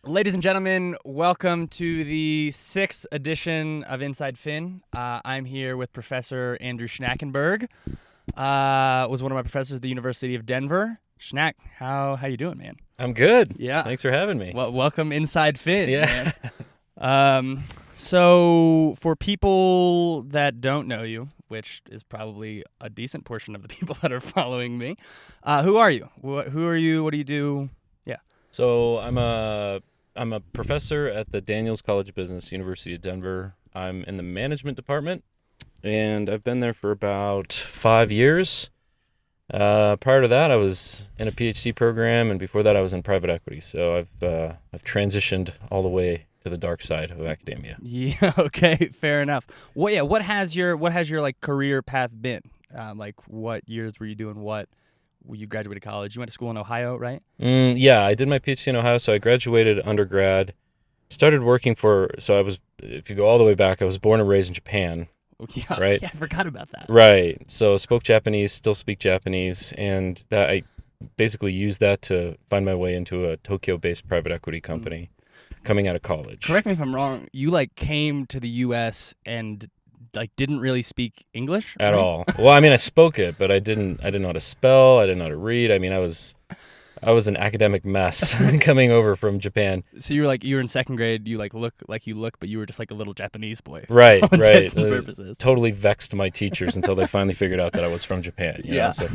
Ladies and gentlemen, welcome to the 6th edition of Inside Fin. I'm here with Professor Andrew Schnackenberg. Was one of my professors at the University of Denver. Schnack, how you doing, man? I'm good. Yeah. Thanks for having me. Well, welcome Inside Fin, Yeah. man. So for people that don't know you, which is probably a decent portion of the people that are following me, who are you? Who are you? What do you do? Yeah. So I'm a professor at the Daniels College of Business, University of Denver. I'm in the management department, and I've been there for about 5 years. Prior to that, I was in a PhD program, and before that, I was in private equity. So I've transitioned all the way to the dark side of academia. Yeah. Okay. Fair enough. Well, yeah. What has your like career path been? Like, what years were you doing what? When you graduated college, you went to school in Ohio, right? Yeah, I did my PhD in Ohio, so I graduated undergrad. Started working so I was, if you go all the way back, I was born and raised in Japan, Yeah. right? Yeah. I forgot about that. Right. So spoke Japanese, still speak Japanese, and that I basically used that to find my way into a Tokyo-based private equity company coming out of college. Correct me if I'm wrong. You like came to the U.S. and like didn't really speak English At right? all. Well, I mean, I spoke it, but I didn't know how to spell. I didn't know how to read. I mean, I was an academic mess coming over from Japan. So you were in second grade. You like look like you look, but you were just like a little Japanese boy. Right, For all right. intents and purposes. Totally vexed my teachers until they finally figured out that I was from Japan. You know? Yeah. So,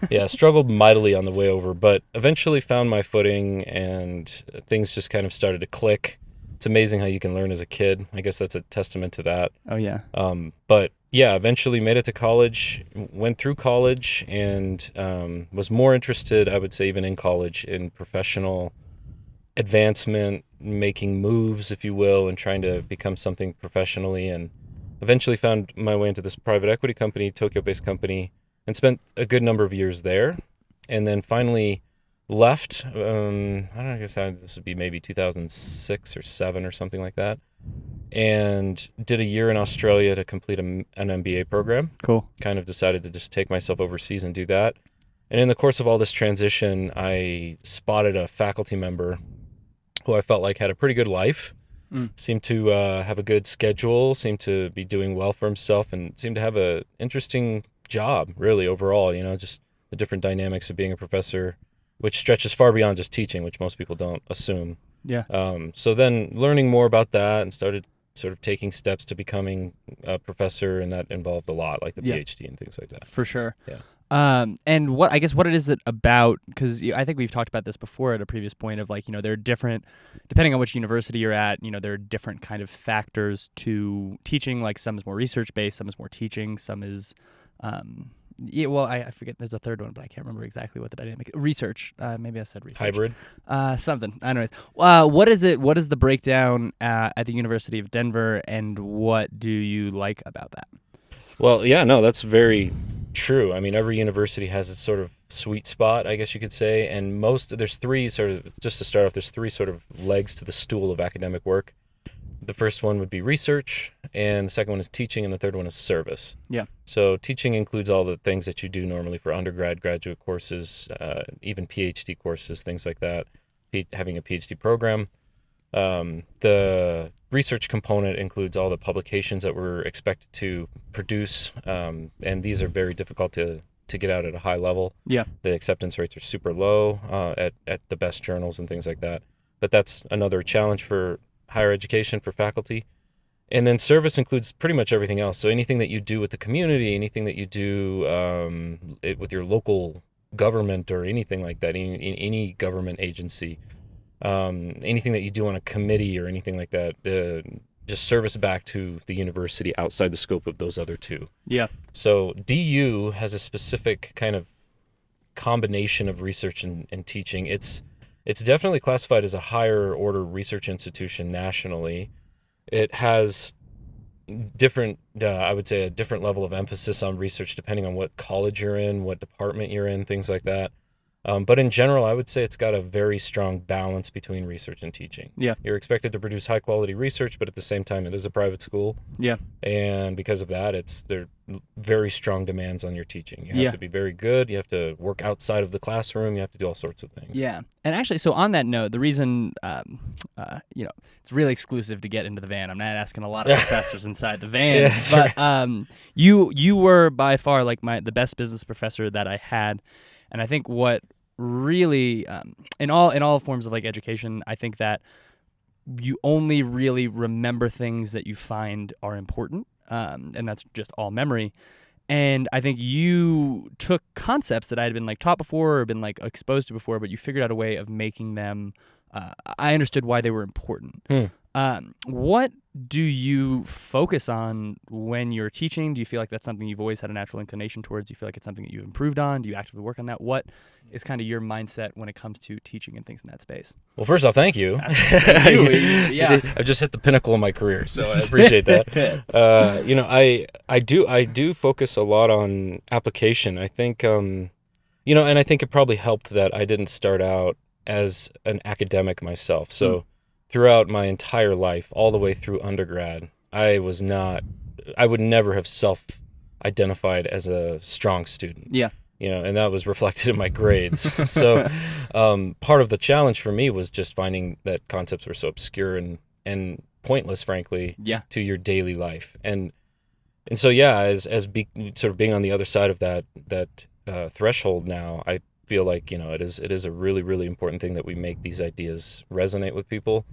yeah, struggled mightily on the way over, but eventually found my footing, and things just kind of started to click. It's amazing how you can learn as a kid. I guess that's a testament to that. Oh yeah. But yeah, eventually made it to college, went through college, and was more interested, I would say, even in college, in professional advancement, making moves, if you will, and trying to become something professionally. And eventually found my way into this private equity company, Tokyo-based company, and spent a good number of years there. And then finally left. I don't know, I guess this would be maybe 2006 or 7 or something like that. And did a year in Australia to complete an MBA program. Cool. Kind of decided to just take myself overseas and do that. And in the course of all this transition, I spotted a faculty member who I felt like had a pretty good life, seemed to have a good schedule, seemed to be doing well for himself, and seemed to have a interesting job, really, overall, just the different dynamics of being a professor, which stretches far beyond just teaching, which most people don't assume. Yeah. So then learning more about that and started sort of taking steps to becoming a professor, and that involved a lot, like the PhD and things like that. For sure. Yeah. And what it is it about? Because I think we've talked about this before at a previous point of like, there are different, depending on which university you're at, there are different kind of factors to teaching. Like some is more research based, some is more teaching, some is, yeah. Well, I forget. There's a third one, but I can't remember exactly what the dynamic. Research. Maybe I said research. Hybrid. Something. Anyways, what is it? What is the breakdown at the University of Denver, and what do you like about that? Well, yeah, no, that's very true. I mean, every university has its sort of sweet spot, I guess you could say, and there's three sort of, just to start off, there's three sort of legs to the stool of academic work. The first one would be research, and the second one is teaching, and the third one is service. Yeah. So teaching includes all the things that you do normally for undergrad, graduate courses, even PhD courses, things like that, having a PhD program. The research component includes all the publications that we're expected to produce, and these are very difficult to get out at a high level. Yeah. The acceptance rates are super low at the best journals and things like that. But that's another challenge for higher education, for faculty. And then service includes pretty much everything else. So anything that you do with the community, anything that you do with your local government or anything like that, in any government agency, anything that you do on a committee or anything like that, just service back to the university outside the scope of those other two. Yeah. So DU has a specific kind of combination of research and teaching. It's definitely classified as a higher order research institution nationally. It has different, I would say, a different level of emphasis on research depending on what college you're in, what department you're in, things like that. But in general, I would say it's got a very strong balance between research and teaching. Yeah. You're expected to produce high quality research, but at the same time, it is a private school. Yeah. And because of that, there are very strong demands on your teaching. You have Yeah. to be very good. You have to work outside of the classroom. You have to do all sorts of things. Yeah. And actually, so on that note, the reason, it's really exclusive to get into the van. I'm not asking a lot of professors inside the van, Yes, but you were by far like the best business professor that I had. And I think what really, in all forms of like education, I think that you only really remember things that you find are important, and that's just all memory. And I think you took concepts that I had been like taught before or been like exposed to before, but you figured out a way of making them. I understood why they were important. What do you focus on when you're teaching? Do you feel like that's something you've always had a natural inclination towards? Do you feel like it's something that you've improved on? Do you actively work on that? What is kind of your mindset when it comes to teaching and things in that space? Well, first off, thank you. Thank you. Yeah. I've just hit the pinnacle of my career, so I appreciate that. I do focus a lot on application. I think, and I think it probably helped that I didn't start out as an academic myself. So throughout my entire life, all the way through undergrad, I would never have self-identified as a strong student. Yeah. And that was reflected in my grades. So part of the challenge for me was just finding that concepts were so obscure and pointless, frankly, to your daily life. And so, sort of being on the other side of that threshold now, I feel like, it is a really, really important thing that we make these ideas resonate with people.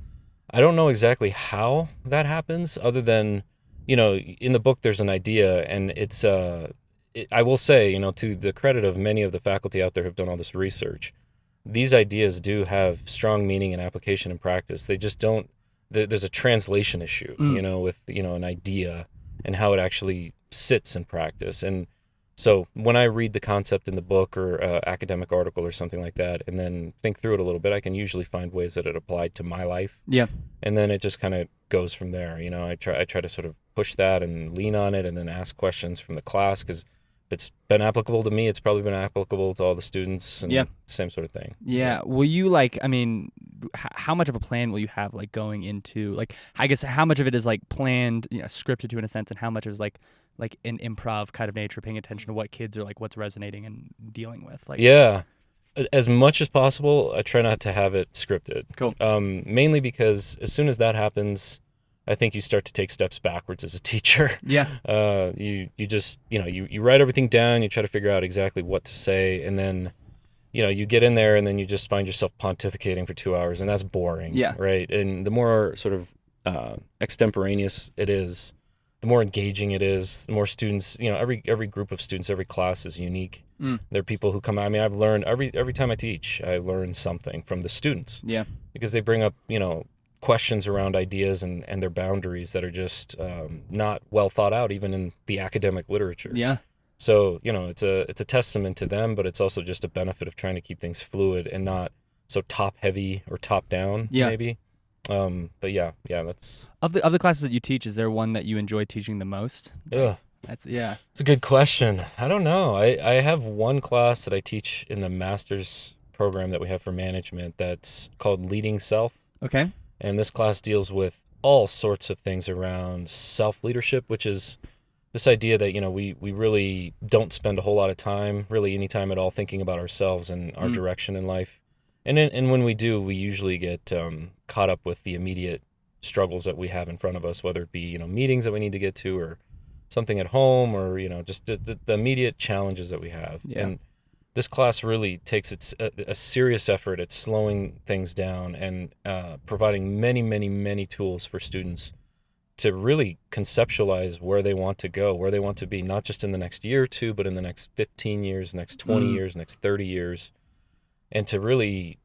I don't know exactly how that happens, other than, in the book there's an idea, and it's I will say, to the credit of many of the faculty out there who've done all this research, these ideas do have strong meaning and application in practice. They just don't. There's a translation issue, with an idea and how it actually sits in practice. And so when I read the concept in the book or academic article or something like that, and then think through it a little bit, I can usually find ways that it applied to my life. Yeah. And then it just kind of goes from there. I try to sort of push that and lean on it, and then ask questions from the class, because if it's been applicable to me, it's probably been applicable to all the students, and same sort of thing. Yeah. Will you how much of a plan will you have like going into I guess how much of it is like planned, scripted to in a sense, and how much is like an improv kind of nature, paying attention to what kids are like, what's resonating and dealing with? As much as possible, I try not to have it scripted. Cool. Mainly because as soon as that happens, I think you start to take steps backwards as a teacher. Yeah. You just, you write everything down, you try to figure out exactly what to say, and then, you get in there and then you just find yourself pontificating for 2 hours, and that's boring. Yeah. Right. And the more sort of extemporaneous it is, the more engaging it is, the more students, every group of students, every class is unique. There are people who come out. I mean, I've learned every time I teach, I learn something from the students. Yeah. Because they bring up, questions around ideas and their boundaries that are just not well thought out, even in the academic literature. Yeah. So, it's a testament to them, but it's also just a benefit of trying to keep things fluid and not so top heavy or top down, maybe. But that's of the classes that you teach, is there one that you enjoy teaching the most? It's a good question. I don't know. I have one class that I teach in the master's program that we have for management that's called Leading Self. Okay. And this class deals with all sorts of things around self-leadership, which is this idea that, we really don't spend a whole lot of time, really any time at all, thinking about ourselves and our direction in life. And when we do, we usually get caught up with the immediate struggles that we have in front of us, whether it be, meetings that we need to get to, or something at home, or, just the immediate challenges that we have. Yeah. And this class really takes a serious effort at slowing things down and providing many, many, many tools for students to really conceptualize where they want to go, where they want to be, not just in the next year or two, but in the next 15 years, next 20 years, next 30 years, and to really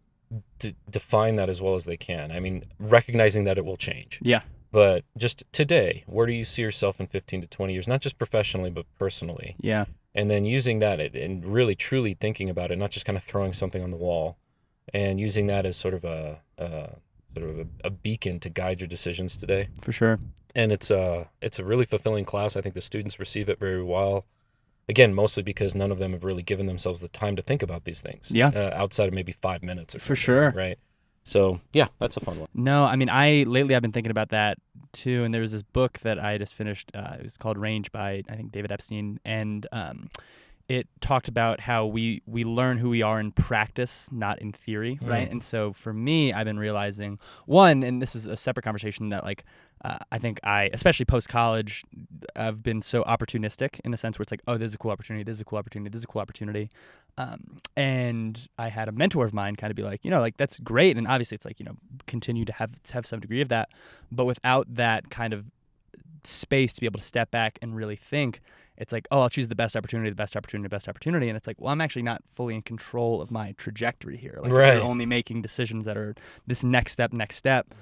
define that as well as they can. I mean, recognizing that it will change. Yeah. But just today, where do you see yourself in 15 to 20 years, not just professionally, but personally? Yeah. And then using that and really truly thinking about it, not just kind of throwing something on the wall, and using that as sort of a beacon to guide your decisions today. For sure. And it's a really fulfilling class. I think the students receive it very well. Again, mostly because none of them have really given themselves the time to think about these things. Yeah. Outside of maybe 5 minutes or something. For sure. Right. So yeah, that's a fun one. No, I mean, lately I've been thinking about that too. And there was this book that I just finished. It was called Range by, I think, David Epstein. And it talked about how we learn who we are in practice, not in theory, right? And so for me, I've been realizing, one, and this is a separate conversation, that like I think especially post-college, I've been so opportunistic in the sense where it's like, oh, this is a cool opportunity, this is a cool opportunity, this is a cool opportunity. And I had a mentor of mine kind of be like, like that's great. And obviously it's like, continue to have some degree of that. But without that kind of space to be able to step back and really think, it's like, oh, I'll choose the best opportunity. And it's like, well, I'm actually not fully in control of my trajectory here. Like, right. If you're only making decisions that are this next step,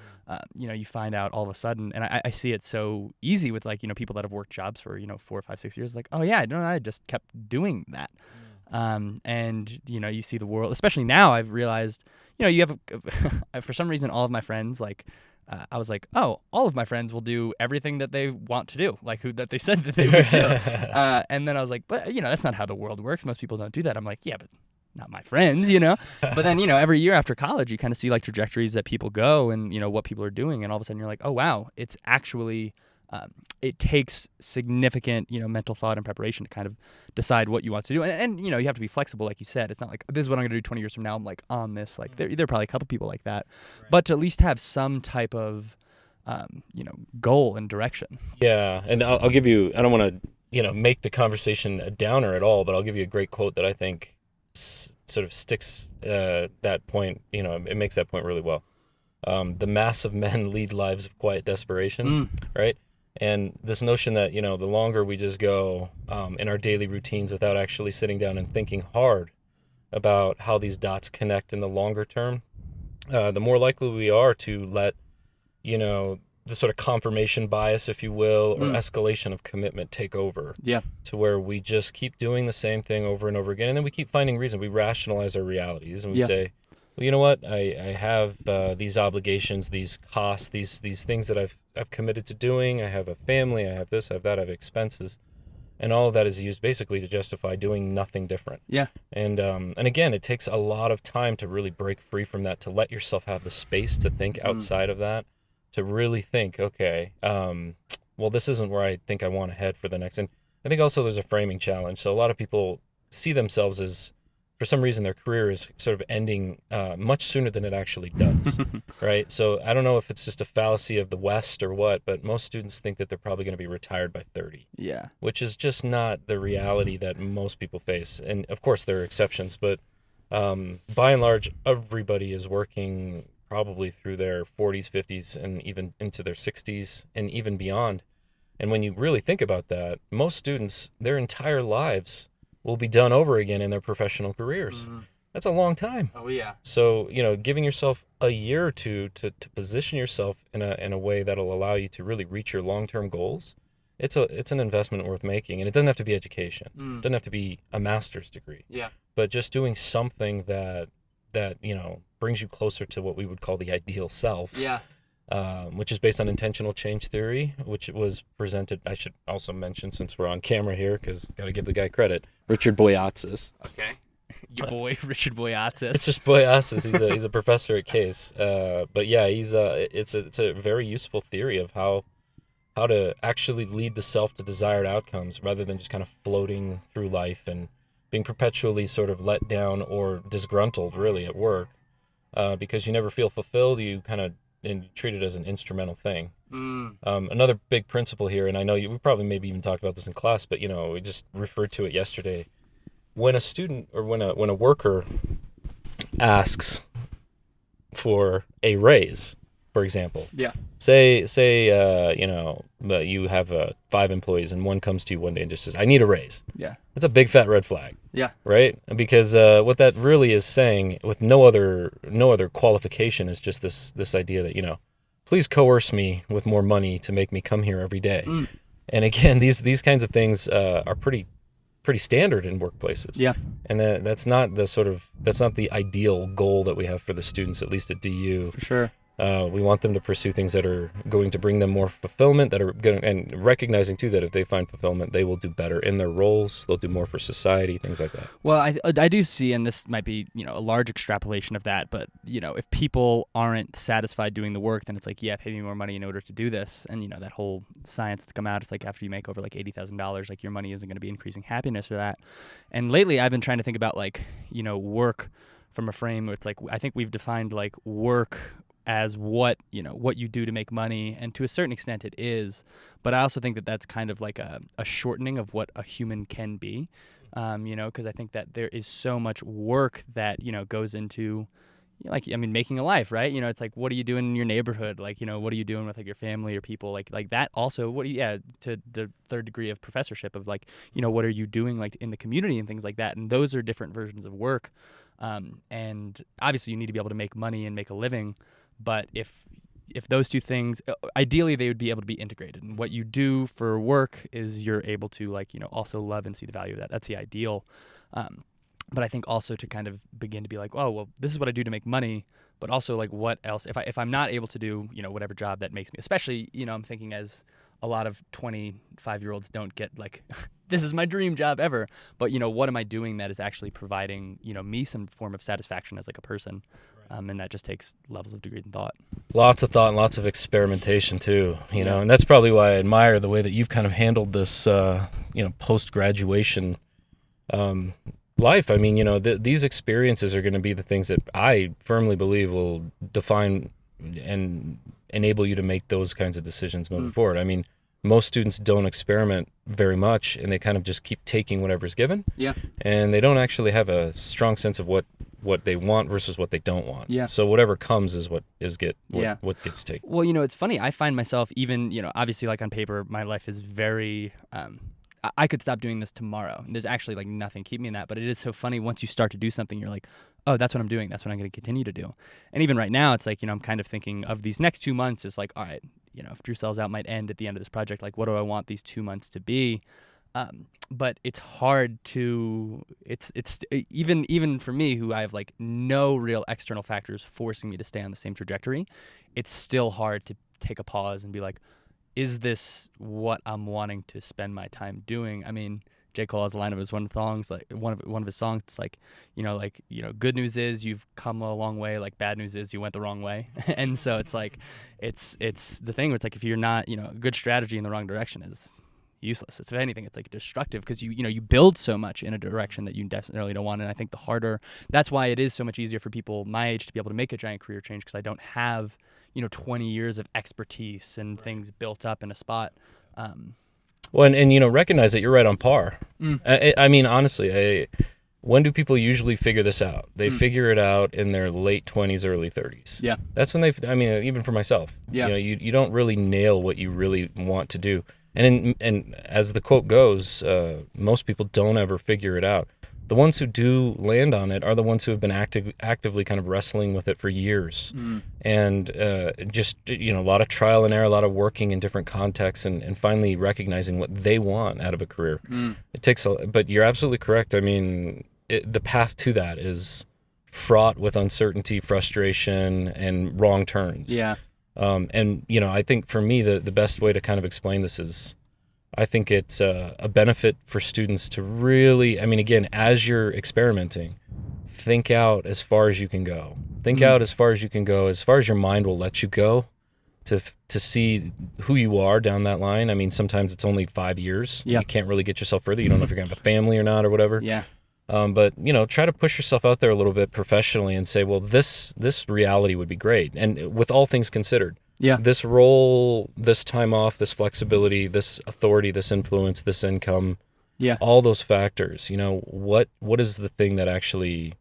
you find out all of a sudden, and I see it so easy with like, people that have worked jobs for, 4 or 5, 6 years, like, oh yeah, I just kept doing that. And, you see the world, especially now I've realized, you have, for some reason, all of my friends, like, I was like, oh, all of my friends will do everything that they want to do, like that they said that they would do. And then I was like, but, that's not how the world works. Most people don't do that. I'm like, yeah, but not my friends, But then, every year after college, you kind of see like trajectories that people go and, what people are doing. And all of a sudden you're like, oh, wow, it's actually, it takes significant, mental thought and preparation to kind of decide what you want to do. And you have to be flexible, like you said. It's not like, this is what I'm going to do 20 years from now. I'm like on this. Like there are probably a couple people like that. Right. But to at least have some type of, goal and direction. Yeah. And I'll give you, I don't want to, make the conversation a downer at all, but I'll give you a great quote that I think sort of sticks that point, it makes that point really well. The mass of men lead lives of quiet desperation, right? And this notion that, the longer we just go in our daily routines without actually sitting down and thinking hard about how these dots connect in the longer term, the more likely we are to let, the sort of confirmation bias, if you will, or escalation of commitment take over. Yeah. To where we just keep doing the same thing over and over again. And then we keep finding reason. We rationalize our realities and we say, well, you know what? I have these obligations, these costs, these things that I've committed to doing. I have a family. I have this. I have that. I have expenses, and all of that is used basically to justify doing nothing different. Yeah. And again, it takes a lot of time to really break free from that, to let yourself have the space to think outside of that, to really think, okay, well, this isn't where I think I want to head for the next. And I think also there's a framing challenge. So a lot of people see themselves as, for some reason, their career is sort of ending much sooner than it actually does, right? So I don't know if it's just a fallacy of the West or what, but most students think that they're probably going to be retired by 30. Yeah. Which is just not the reality that most people face. And of course, there are exceptions, but by and large, everybody is working probably through their 40s, 50s, and even into their 60s and even beyond. And when you really think about that, most students, their entire lives will be done over again in their professional careers. That's a long time. Oh yeah. So, giving yourself a year or two to position yourself in a way that'll allow you to really reach your long-term goals, it's an investment worth making. And it doesn't have to be education. It doesn't have to be a master's degree. Yeah. But just doing something that brings you closer to what we would call the ideal self. Yeah. Which is based on intentional change theory, which was presented, I should also mention since we're on camera here, because got to give the guy credit, Richard Boyatzis. Okay. Your boy, Richard Boyatzis. It's just Boyatzis. He's a professor at Case. But yeah, it's a very useful theory of how to actually lead the self to desired outcomes rather than just kind of floating through life and being perpetually sort of let down or disgruntled really at work because you never feel fulfilled. You kind of treat it as an instrumental thing. Another big principle here, and I know we probably maybe even talked about this in class, but we just referred to it yesterday. When a student or when a worker asks for a raise, for example, say you have 5 employees and one comes to you one day and just says, "I need a raise." Yeah, that's a big fat red flag. Yeah, right. Because what that really is saying, with no other qualification, is just this idea that please coerce me with more money to make me come here every day. And again, these kinds of things are pretty standard in workplaces. Yeah. And that's not the ideal goal that we have for the students, at least at DU. For sure. We want them to pursue things that are going to bring them more fulfillment, that are going and recognizing too that if they find fulfillment, they will do better in their roles. They'll do more for society, things like that. Well, I do see, and this might be, a large extrapolation of that, but, if people aren't satisfied doing the work, then it's like, yeah, pay me more money in order to do this. And, that whole science to come out, it's like after you make over like $80,000, like your money isn't going to be increasing happiness or that. And lately I've been trying to think about like, work from a frame where it's like, I think we've defined like work as what you do to make money, and to a certain extent it is, but I also think that that's kind of like a shortening of what a human can be, because I think that there is so much work that goes into making a life, right? It's like, what are you doing in your neighborhood? Like, what are you doing with like your family or people like that? Also, to the third degree of professorship of like, what are you doing like in the community and things like that? And those are different versions of work. And obviously you need to be able to make money and make a living. But if those two things, ideally they would be able to be integrated. And what you do for work is you're able to also love and see the value of that. That's the ideal. But I think also to kind of begin to be like, oh, well, this is what I do to make money, but also like what else? If I'm not able to do, whatever job that makes me, especially, I'm thinking as a lot of 25-year-olds don't get like, this is my dream job ever. But, what am I doing that is actually providing, me some form of satisfaction as like a person? And that just takes levels of degrees and thought. Lots of thought and lots of experimentation too, and that's probably why I admire the way that you've kind of handled this, post-graduation life. I mean, these experiences are going to be the things that I firmly believe will define and enable you to make those kinds of decisions moving forward. I mean, most students don't experiment very much, and they kind of just keep taking whatever's given. Yeah. And they don't actually have a strong sense of what they want versus what they don't want. Yeah. So whatever comes is what gets taken. Well, it's funny. I find myself even, obviously like on paper, my life is very, I could stop doing this tomorrow. And there's actually like nothing keeping me in that. But it is so funny once you start to do something, you're like, oh, that's what I'm doing. That's what I'm going to continue to do. And even right now, it's like, I'm kind of thinking of these next 2 months as like, all right, if Drew Sells Out might end at the end of this project, like what do I want these 2 months to be? But it's hard to, it's even for me who I have like no real external factors forcing me to stay on the same trajectory, it's still hard to take a pause and be like, is this what I'm wanting to spend my time doing? I mean, J. Cole has a line of his one of his songs. It's like, good news is you've come a long way. Like bad news is you went the wrong way. And so it's like, it's the thing where it's like, if you're not, a good strategy in the wrong direction is useless. If anything, it's like destructive because you build so much in a direction that you definitely don't want. And I think that's why it is so much easier for people my age to be able to make a giant career change, because I don't have 20 years of expertise and things built up in a spot. Well, and recognize that you're right on par. I mean, honestly, when do people usually figure this out? They figure it out in their late 20s, early 30s. Yeah. That's when even for myself, yeah. You don't really nail what you really want to do. And as the quote goes, most people don't ever figure it out. The ones who do land on it are the ones who have been actively kind of wrestling with it for years. And just, a lot of trial and error, a lot of working in different contexts and finally recognizing what they want out of a career. It takes but you're absolutely correct. I mean, the path to that is fraught with uncertainty, frustration, and wrong turns. Yeah. And, I think for me, the best way to kind of explain this is, I think it's a benefit for students to really, again, as you're experimenting, think out as far as you can go. Think out as far as you can go, as far as your mind will let you go, to see who you are down that line. Sometimes it's only 5 years. Yeah. You can't really get yourself further. You don't know if you're going to have a family or not or whatever. Yeah. But, try to push yourself out there a little bit professionally and say, well, this reality would be great. And with all things considered. Yeah. This role, this time off, this flexibility, this authority, this influence, this income, all those factors, what is the thing that actually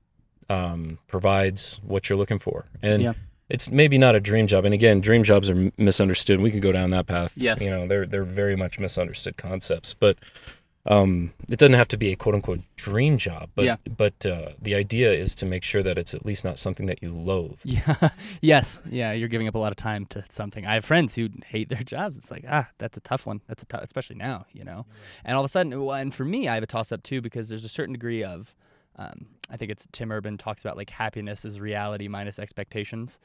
provides what you're looking for? And it's maybe not a dream job. And again, dream jobs are misunderstood. We could go down that path. Yes. They're very much misunderstood concepts. But it doesn't have to be a quote unquote dream job, but the idea is to make sure that it's at least not something that you loathe. Yeah. Yes. Yeah. You're giving up a lot of time to something. I have friends who hate their jobs. It's like, that's a tough one. That's especially now, and all of a sudden, and for me, I have a toss up too, because there's a certain degree of, I think it's Tim Urban talks about like happiness is reality minus expectations.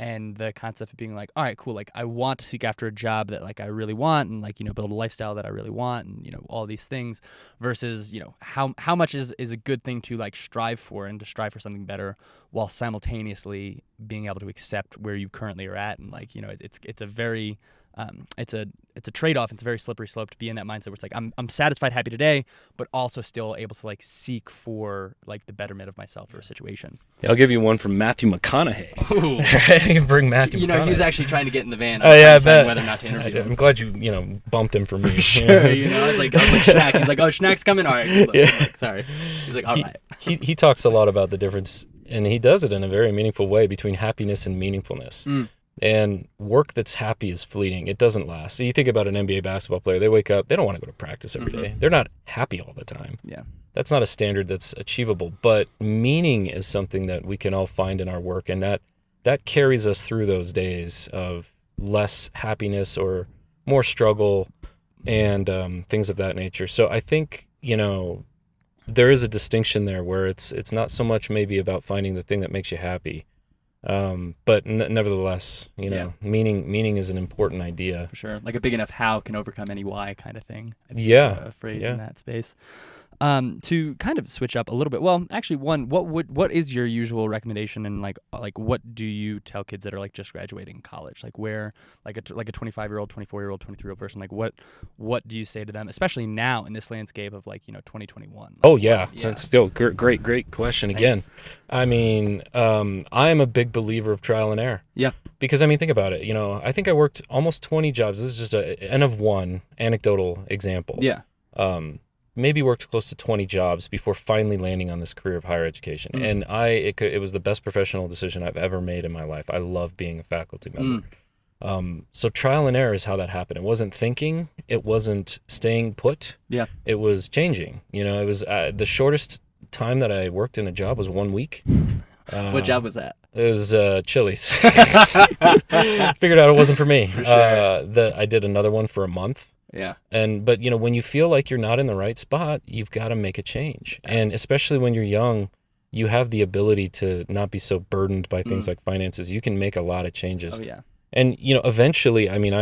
and the concept of being like, all right, cool, like I want to seek after a job that like I really want, and like, you know, build a lifestyle that I really want, and, you know, all these things, versus, you know, how much is a good thing to like strive for, and to strive for something better while simultaneously being able to accept where you currently are at. And like, you know, it's a very it's a trade-off. It's a very slippery slope to be in that mindset where it's like I'm satisfied, happy today, but also still able to like seek for like the betterment of myself or a situation. Yeah, I'll give you one from Matthew McConaughey. You can bring Matthew. You know, he was actually trying to get in the van. Oh yeah, I bet. Whether or not to interview him. I'm glad you bumped him for me. Sure, you know, I was like Schnack. He's like, oh, Schnack's coming. All right, look, Yeah. like, sorry. He's like, all right. He talks a lot about the difference, and he does it in a very meaningful way, between happiness and meaningfulness. And work that's happy is fleeting. It doesn't last. So you think about an NBA basketball player, they wake up, they don't want to go to practice every day. They're not happy all the time. Yeah. That's not a standard that's achievable, but meaning is something that we can all find in our work, and that carries us through those days of less happiness or more struggle and things of that nature. So I think, you know, there is a distinction there where it's not so much maybe about finding the thing that makes you happy. But nevertheless, you know, meaning is an important idea. For sure. Like a big enough how can overcome any why kind of thing. I think Yeah. is a phrase in that space. To kind of switch up a little bit. Well, actually, what is your usual recommendation, and like what do you tell kids that are like just graduating college? Like where like a 25-year-old, 24-year-old, 23-year-old person, like what do you say to them, especially now in this landscape of like, you know, 2021? Oh yeah. That's still great question again. I mean, I am a big believer of trial and error. Yeah. Because I mean, think about it. You know, I think I worked almost 20 jobs. This is just an N of one anecdotal example. Yeah. Maybe worked close to 20 jobs before finally landing on this career of higher education. And it was the best professional decision I've ever made in my life. I love being a faculty member. So trial and error is how that happened. It wasn't thinking. It wasn't staying put. Yeah. It was changing. You know, it was the shortest time that I worked in a job was 1 week. What job was that? It was Chili's. Figured out it wasn't for me. For sure. I did another one for a month. Yeah. But you know, when you feel like you're not in the right spot, you've got to make a change. And especially when you're young, you have the ability to not be so burdened by things like finances. You can make a lot of changes. Oh yeah. And you know, eventually, I mean,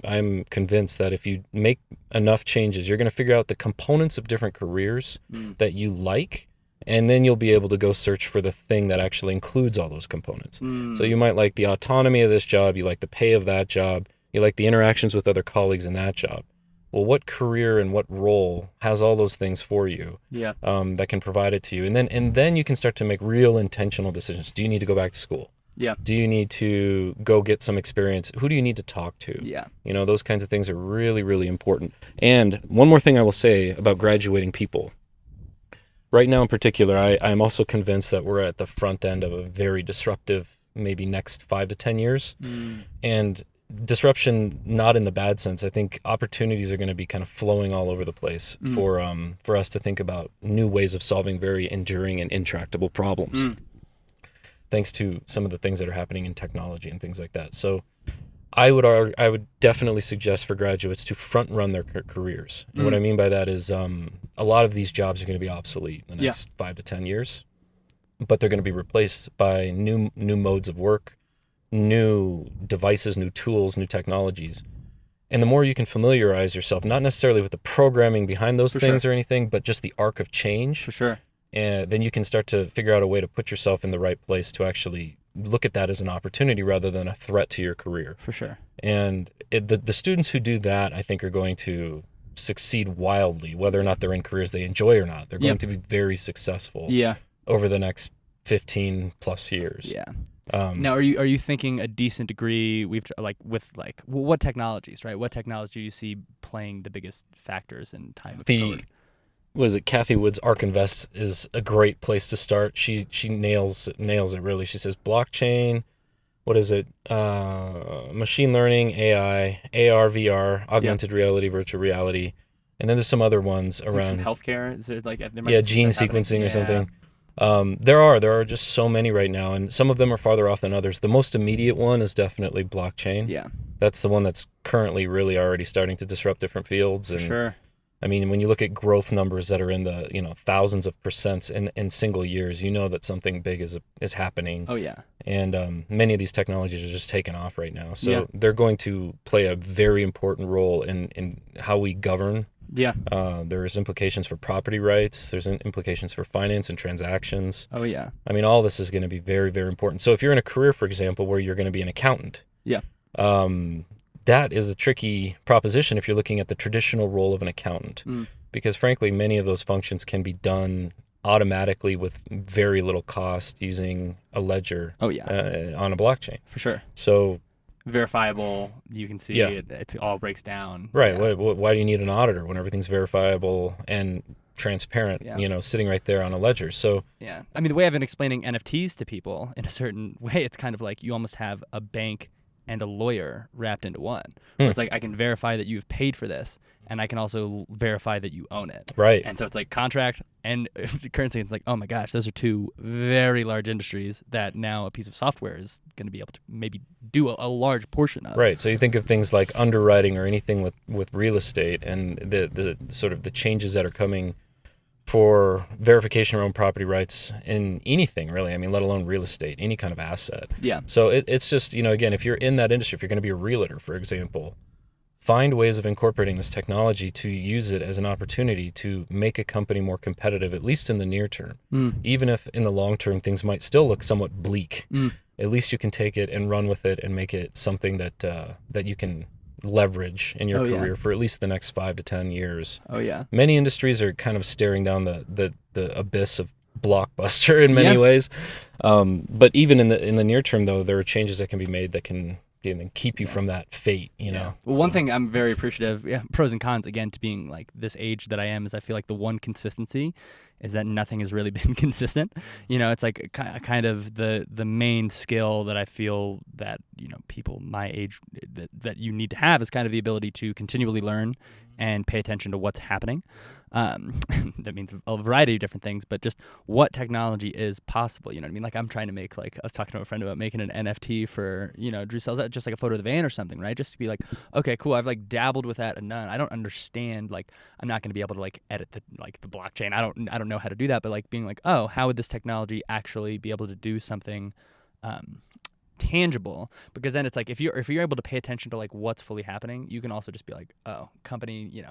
I'm convinced that if you make enough changes, you're going to figure out the components of different careers that you like, and then you'll be able to go search for the thing that actually includes all those components. So you might like the autonomy of this job, you like the pay of that job, you like the interactions with other colleagues in that job. Well, what career and what role has all those things for you? Yeah. That can provide it to you, and then you can start to make real intentional decisions. Do you need to go back to school? Yeah. Do you need to go get some experience? Who do you need to talk to? Yeah. You know, those kinds of things are really, really important. And one more thing I will say about graduating people. Right now in particular, I'm also convinced that we're at the front end of a very disruptive, maybe next 5 to 10 years. And disruption, not in the bad sense. I think opportunities are going to be kind of flowing all over the place for us to think about new ways of solving very enduring and intractable problems. Thanks to some of the things that are happening in technology and things like that. So I would definitely suggest for graduates to front run their careers. And what I mean by that is a lot of these jobs are going to be obsolete in the next 5 to 10 years, but they're going to be replaced by new modes of work, new devices, new tools, new technologies. And the more you can familiarize yourself, not necessarily with the programming behind those things or anything, but just the arc of change. For sure. And then you can start to figure out a way to put yourself in the right place to actually look at that as an opportunity rather than a threat to your career. For sure. And the students who do that, I think, are going to succeed wildly, whether or not they're in careers they enjoy or not. They're going to be very successful over the next 15 plus years. Yeah. Now, are you thinking a decent degree? What technologies, right? What technology do you see playing the biggest factors in time of code? Was it Kathy Wood's Arc Invest is a great place to start. She nails it really. She says blockchain, what is it? Machine learning, AI, AR, VR, augmented reality, virtual reality, and then there's some other ones around. Some healthcare. Is there gene sequencing or something? There are just so many right now, and some of them are farther off than others. The most immediate one is definitely blockchain. Yeah, that's the one that's currently really already starting to disrupt different fields. And, I mean, when you look at growth numbers that are in the, thousands of percents in single years, you know that something big is happening. Oh yeah. And many of these technologies are just taking off right now. So Yeah. they're going to play a very important role in how we govern. Yeah. There's implications for property rights. There's implications for finance and transactions. Oh yeah. I mean, all this is going to be very, very important. So if you're in a career, for example, where you're going to be an accountant, Yeah. that is a tricky proposition if you're looking at the traditional role of an accountant, because frankly, many of those functions can be done automatically with very little cost using a ledger. Oh yeah. On a blockchain. For sure. So Verifiable, you can see it all breaks down. Right. Yeah. Why do you need an auditor when everything's verifiable and transparent, sitting right there on a ledger? So yeah. I mean, the way I've been explaining NFTs to people in a certain way, it's kind of like you almost have a bank and a lawyer wrapped into one. Where it's like, I can verify that you've paid for this, and I can also verify that you own it. Right. And so it's like contract and currency. It's like, oh my gosh, those are two very large industries that now a piece of software is going to be able to maybe do a large portion of. Right. So you think of things like underwriting or anything with real estate, and the sort of the changes that are coming for verification around property rights in anything, really. I mean, let alone real estate, any kind of asset. Yeah. So it's just, again, if you're in that industry, if you're going to be a realtor, for example, find ways of incorporating this technology to use it as an opportunity to make a company more competitive, at least in the near term. Even if in the long term things might still look somewhat bleak, at least you can take it and run with it and make it something that you can leverage in your career for at least the next 5 to 10 years. Oh yeah. Many industries are kind of staring down the abyss of blockbuster in many ways. But even in the near term, though, there are changes that can be made that can keep you from that fate, know. Well, one thing I'm very appreciative, pros and cons again to being like this age that I am, is I feel like the one consistency is that nothing has really been consistent. It's like kind of the main skill that I feel that people my age that you need to have is kind of the ability to continually learn and pay attention to what's happening. That means a variety of different things, but just what technology is possible. You know what I mean? Like I'm trying to make, like I was talking to a friend about making an NFT for, Drew sells that, just like a photo of the van or something, right? Just to be like, okay, cool. I've like dabbled with that and none. I don't understand. Like I'm not going to be able to like edit the blockchain. I don't know how to do that, but like being like, oh, how would this technology actually be able to do something, tangible? Because then it's like if you're able to pay attention to like what's fully happening, you can also just be like, oh, company,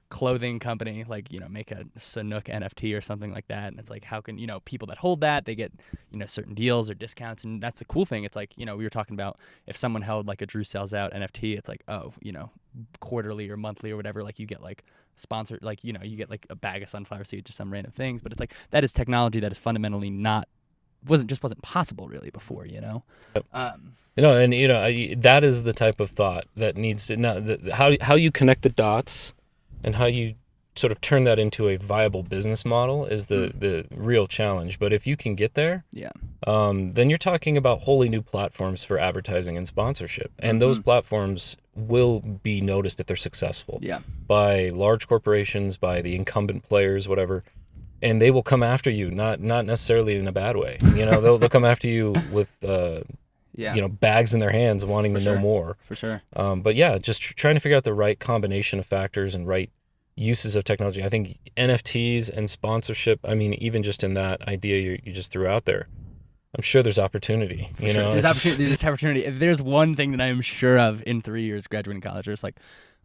clothing company, like make a Sanook NFT or something like that, and it's like, how can people that hold that, they get certain deals or discounts, and that's the cool thing. It's like we were talking about, if someone held like a Drew Sells Out NFT, it's like, oh, quarterly or monthly or whatever, like you get like sponsored, like you get like a bag of sunflower seeds or some random things, but it's like that is technology that is fundamentally wasn't possible really before. Yep. That is the type of thought that needs to how you connect the dots and how you sort of turn that into a viable business model is the real challenge. But if you can get there, then you're talking about wholly new platforms for advertising and sponsorship, and those platforms will be noticed if they're successful by large corporations, by the incumbent players, whatever. And they will come after you, not necessarily in a bad way. They'll come after you with bags in their hands, wanting to know more. For sure. But just trying to figure out the right combination of factors and right uses of technology. I think NFTs and sponsorship, I mean, even just in that idea you just threw out there, I'm sure there's opportunity. For sure. There's opportunity. If there's one thing that I am sure of in 3 years graduating college, there's like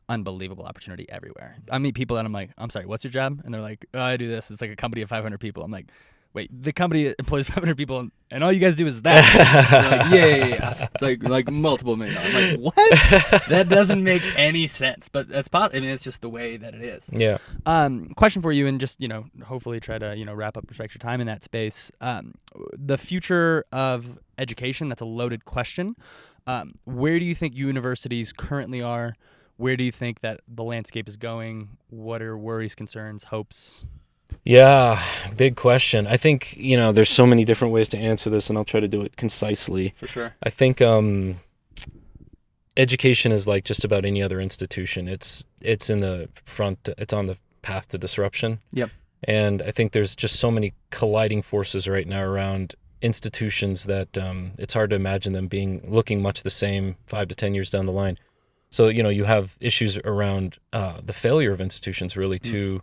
unbelievable opportunity everywhere. I meet people and I'm like, I'm sorry, what's your job? And they're like, oh, I do this. It's like a company of 500 people. I'm like, wait, the company employs 500 people and all you guys do is that? They're like, yeah. It's like multiple million dollars. I'm like, what? That doesn't make any sense. But that's possible. I mean, it's just the way that it is. Yeah. Question for you, and just, hopefully try to, wrap up, respect your time in that space. The future of education, that's a loaded question. Where do you think universities currently are? Where do you think that the landscape is going? What are worries, concerns, hopes? Yeah, big question. I think, there's so many different ways to answer this, and I'll try to do it concisely. For sure. I think education is like just about any other institution. It's in the front, it's on the path to disruption. Yep. And I think there's just so many colliding forces right now around institutions that it's hard to imagine them looking much the same 5 to 10 years down the line. So, you have issues around the failure of institutions really to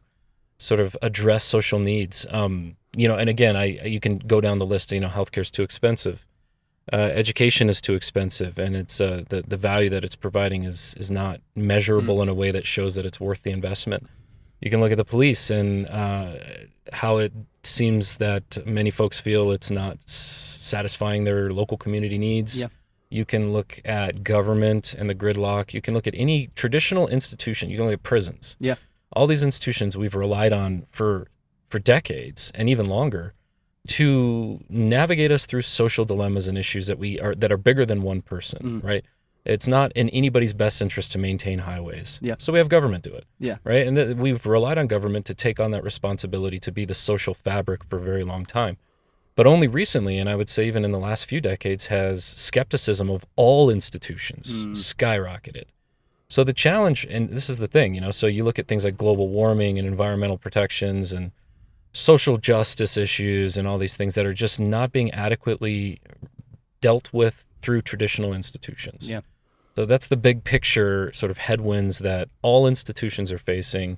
sort of address social needs. And again, you can go down the list. Healthcare is too expensive. Education is too expensive, and it's the value that it's providing is not measurable in a way that shows that it's worth the investment. You can look at the police and how it seems that many folks feel it's not satisfying their local community needs. Yeah. You can look at government and the gridlock. You can look at any traditional institution. You can look at prisons. Yeah. All these institutions we've relied on for decades and even longer to navigate us through social dilemmas and issues that are bigger than one person, right? It's not in anybody's best interest to maintain highways. Yeah. So we have government do it. Yeah. Right? And we've relied on government to take on that responsibility to be the social fabric for a very long time. But only recently, and I would say even in the last few decades, has skepticism of all institutions skyrocketed. So the challenge, and this is the thing, so you look at things like global warming and environmental protections and social justice issues and all these things that are just not being adequately dealt with through traditional institutions. Yeah. So that's the big picture sort of headwinds that all institutions are facing.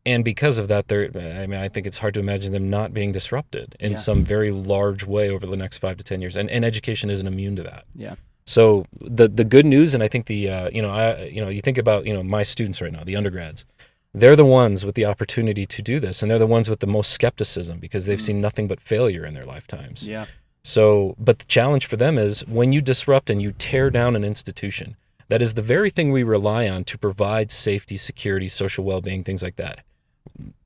And because of that, I think it's hard to imagine them not being disrupted in some very large way over the next 5 to 10 years. And education isn't immune to that. Yeah. So the good news, and I think you think about, my students right now, the undergrads, they're the ones with the opportunity to do this. And they're the ones with the most skepticism because they've seen nothing but failure in their lifetimes. Yeah. So, but the challenge for them is when you disrupt and you tear down an institution, that is the very thing we rely on to provide safety, security, social well-being, things like that.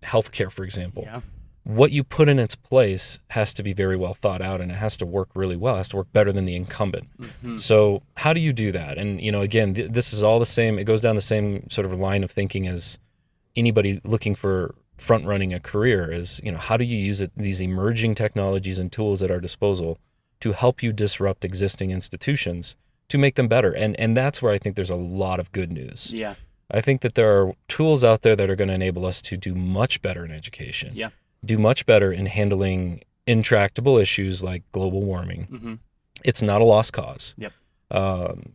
Healthcare, for example. Yeah. What you put in its place has to be very well thought out, and it has to work really well. It has to work better than the incumbent. So how do you do that? And, again, this is all the same. It goes down the same sort of line of thinking as anybody looking for front running a career is, how do you use these emerging technologies and tools at our disposal to help you disrupt existing institutions to make them better? And that's where I think there's a lot of good news. Yeah. I think that there are tools out there that are going to enable us to do much better in education. Yeah. Do much better in handling intractable issues like global warming. It's not a lost cause. Yep.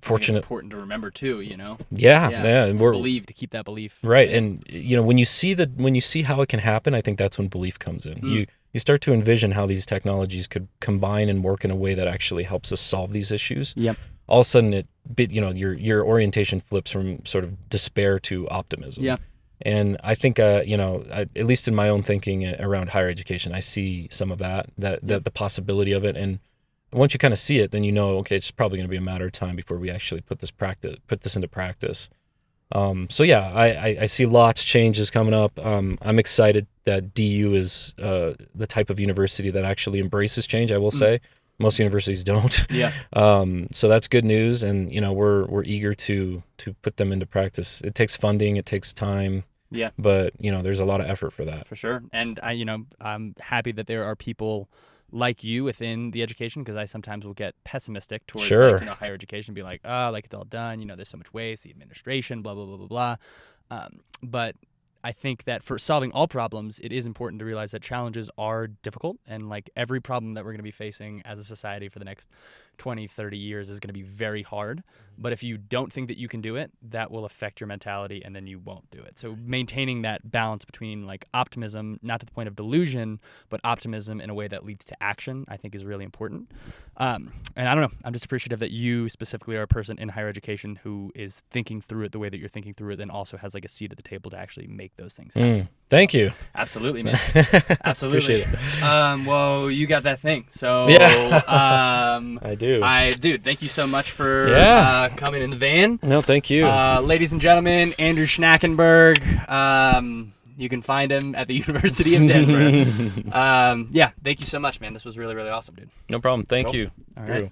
Fortunate. It's important to remember too, Yeah. And to keep that belief. Right. And when you see how it can happen, I think that's when belief comes in. You start to envision how these technologies could combine and work in a way that actually helps us solve these issues. Yep. All of a sudden your orientation flips from sort of despair to optimism. Yeah. And I think, at least in my own thinking around higher education, I see some of that the possibility of it. And once you kind of see it, then okay, it's probably going to be a matter of time before we actually put this into practice. I see lots of changes coming up. I'm excited that DU is the type of university that actually embraces change, I will say. Most universities don't. Yeah. So that's good news, and we're eager to put them into practice. It takes funding, it takes time. Yeah. But there's a lot of effort for that. For sure. And I'm happy that there are people like you within the education, because I sometimes will get pessimistic towards higher education, be like, it's all done. There's so much waste, the administration, blah blah blah blah blah. But I think that for solving all problems, it is important to realize that challenges are difficult, and like every problem that we're going to be facing as a society for the next 20, 30 years is going to be very hard. But if you don't think that you can do it, that will affect your mentality, and then you won't do it. So maintaining that balance between like optimism, not to the point of delusion, but optimism in a way that leads to action, I think is really important. And I don't know, I'm just appreciative that you specifically are a person in higher education who is thinking through it the way that you're thinking through it, and also has like a seat at the table to actually make those things happen. Thank you. Absolutely, man. Absolutely. Appreciate it. Well, you got that thing. So yeah. I do. Thank you so much for coming in the van. No, thank you. Ladies and gentlemen, Andrew Schnackenberg. You can find him at the University of Denver. Thank you so much, man. This was really, really awesome, dude. No problem. Thank you. All right.